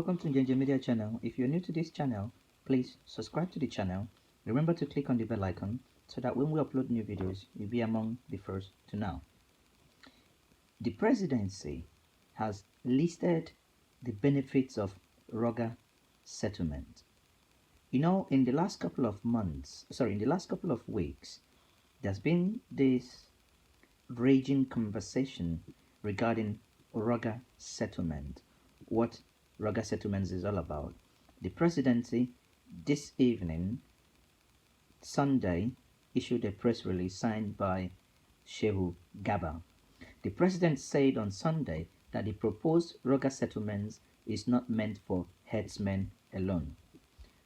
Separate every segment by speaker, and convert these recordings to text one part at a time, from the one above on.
Speaker 1: Welcome to Njenje Media channel. If you're new to this channel, please subscribe to the channel. Remember to click on the bell icon so that when we upload new videos, you'll be among the first to know. The presidency has listed the benefits of Ruga settlement. You know, in the last couple of weeks, there's been this raging conversation regarding Ruga settlement. What Ruga settlements is all about. The presidency this evening, Sunday, issued a press release signed by Shehu Gaba. The president said on Sunday that the proposed Ruga settlements is not meant for herdsmen alone.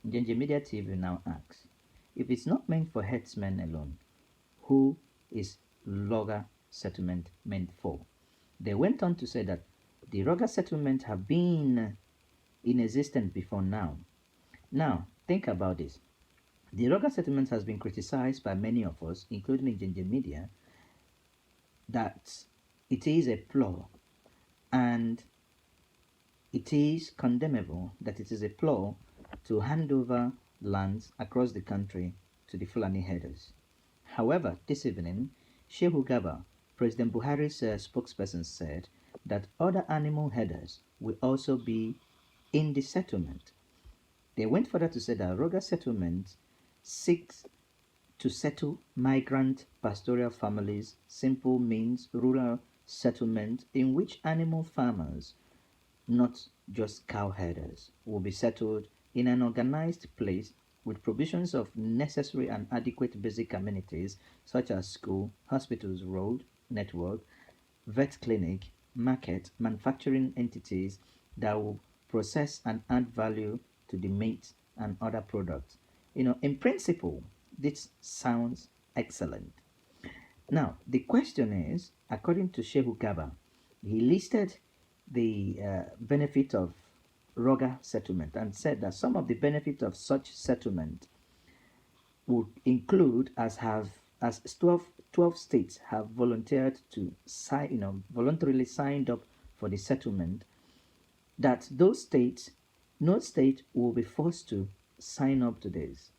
Speaker 1: Njenje Media TV now asks, if it's not meant for herdsmen alone, who is Ruga settlement meant for? They went on to say that the Ruga settlement have been in existence before now. Now, think about this. The Ruga settlement has been criticized by many of us, including Njenje Media, that it is a flaw and it is condemnable that it is a flaw to hand over lands across the country to the Fulani herders. However, this evening, Shehu Gaba, President Buhari's spokesperson, said that other animal herders will also be in the settlement. They went further to say that Ruga settlement seeks to settle migrant pastoral families. Simple means rural settlement in which animal farmers, not just cow herders, will be settled in an organized place with provisions of necessary and adequate basic amenities such as school, hospitals, road network, vet clinic, market, manufacturing entities that will process and add value to the meat and other products. You know, in principle, this sounds excellent. Now, the question is, according to Shehu Gaba, he listed the benefit of Ruga settlement and said that some of the benefits of such settlement would include as 12 states have volunteered to voluntarily signed up for the settlement, that those states, no state will be forced to sign up to this.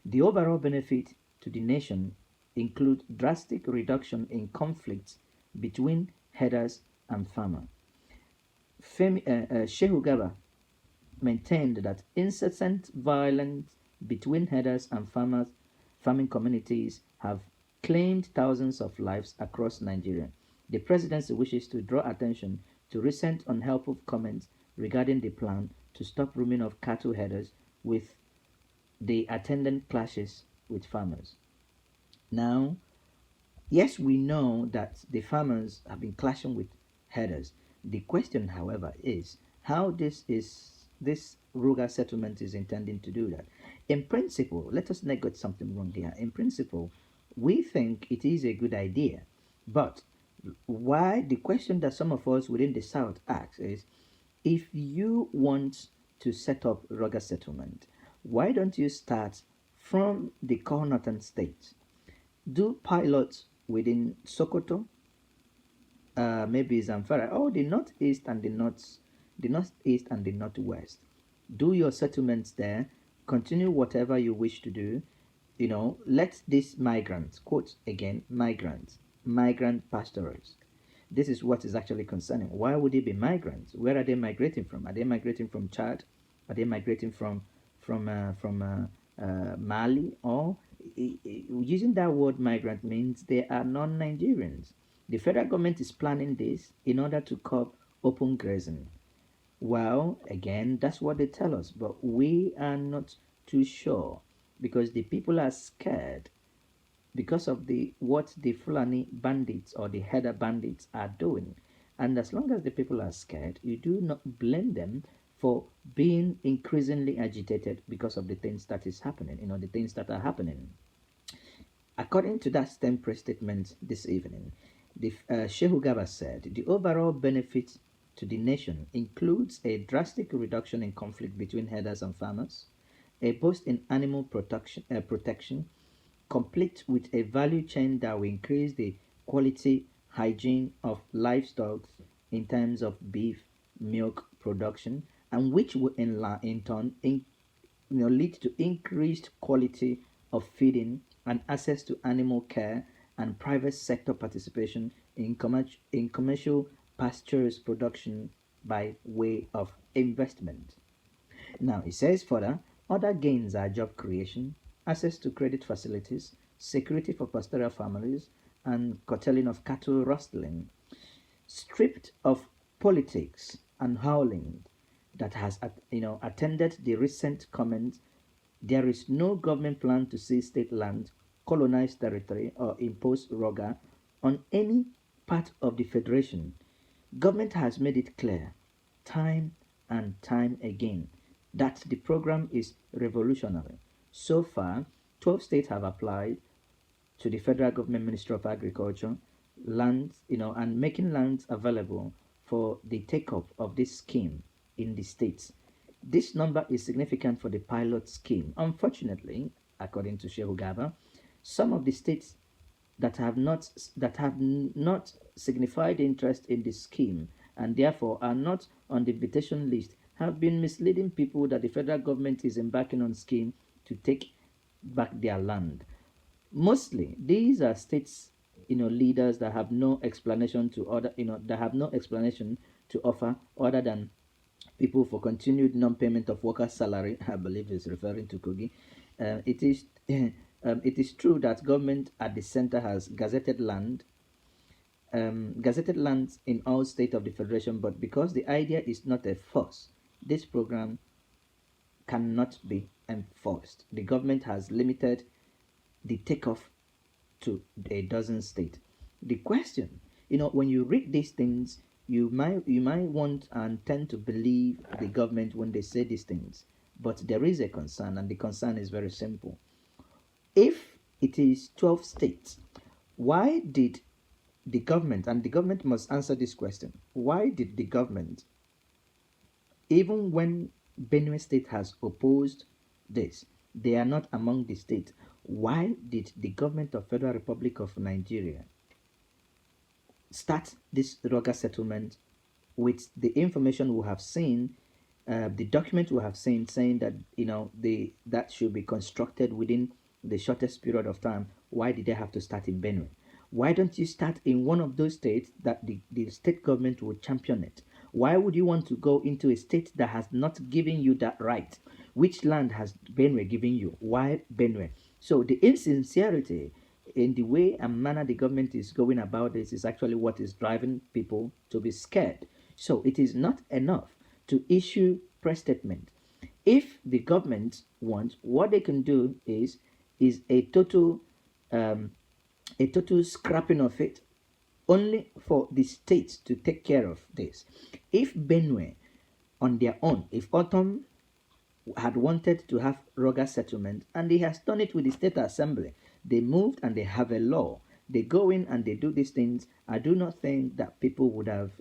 Speaker 1: The overall benefit to the nation include drastic reduction in conflicts between herders and farmers. Shehu Gaba maintained that incessant violence between herders and farming communities have claimed thousands of lives across Nigeria. The presidency wishes to draw attention to recent unhelpful comments regarding the plan to stop roaming of cattle herders with the attendant clashes with farmers. Now, yes, we know that the farmers have been clashing with herders. The question, however, is how this Ruga settlement is intending to do that. In principle, let us not get something wrong here. In principle, we think it is a good idea, but why the question that some of us within the South ask is, if you want to set up Ruga settlement, why don't you start from the core northern states? Do pilots within Sokoto, maybe Zamfara, or the northeast and the northeast and the northwest. Do your settlements there. Continue whatever you wish to do. You know, let these migrants, quote again, migrant pastorals. This is what is actually concerning. Why would they be migrants? Where are they migrating from? Are they migrating from Chad? Are they migrating from Mali? Or using that word migrant means they are non-Nigerians. The federal government is planning this in order to curb open grazing. Well, again, that's what they tell us, but we are not too sure because the people are scared because of what the Fulani bandits or the header bandits are doing. And as long as the people are scared, you do not blame them for being increasingly agitated because of the things that is happening, the things that are happening. According to that stem press statement this evening, the Shehu Gaba said the overall benefit to the nation includes a drastic reduction in conflict between herders and farmers, a boost in animal protection, complete with a value chain that will increase the quality hygiene of livestock in terms of beef, milk production, and which will in turn lead to increased quality of feeding and access to animal care and private sector participation in commercial pastures production by way of investment. Now, it says further, other gains are job creation, access to credit facilities, security for pastoral families, and curtailing of cattle rustling. Stripped of politics and howling that has attended the recent comments, there is no government plan to seize state land, colonize territory, or impose Ruga on any part of the federation. Government has made it clear, time and time again, that the program is revolutionary. So far, 12 states have applied to the federal government Ministry of Agriculture lands, and making lands available for the take-up of this scheme in the states. This number is significant for the pilot scheme. Unfortunately, according to Shehu Gaba, some of the states that have not signified interest in the scheme and therefore are not on the invitation list have been misleading people that the federal government is embarking on scheme to take back their land. Mostly, these are states, leaders that have no explanation to other, that have no explanation to offer other than people for continued non-payment of workers' salary. I believe is referring to Kogi. It is it is true that government at the center has gazetted lands in all states of the federation, but because the idea is not a force, this program cannot be enforced. The government has limited the takeoff to a dozen states. The question, when you read these things, you might want and tend to believe the government when they say these things, but there is a concern, and the concern is very simple. If it is 12 states, why did the government, and the government must answer this question, why did the government, even when Benue State has opposed this, they are not among the states, why did the government of Federal Republic of Nigeria start this Ruga settlement with the information we have seen, the document we have seen saying that that should be constructed within the shortest period of time? Why did they have to start in Benue? Why don't you start in one of those states that the state government will champion it? Why would you want to go into a state that has not given you that right? Which land has Benue given you? Why Benue? So the insincerity in the way and manner the government is going about this is actually what is driving people to be scared. So it is not enough to issue press statement. If the government wants, what they can do is a total scrapping of it, only for the states to take care of this. If Benue on their own, if Autumn had wanted to have Ruga settlement, and he has done it with the state assembly, they moved and they have a law, they go in and they do these things, I do not think that people would have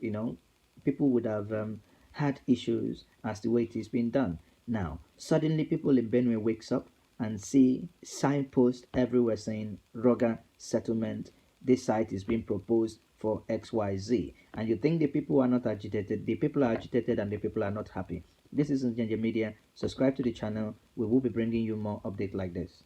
Speaker 1: had issues as the way it is being done. Now suddenly people in Benue wakes up and see signposts everywhere saying Ruga settlement, this site is being proposed for XYZ, and you think the people are not agitated. The people are agitated and the people are not happy. This is Njenje Media. Subscribe to the channel. We will be bringing you more updates like this.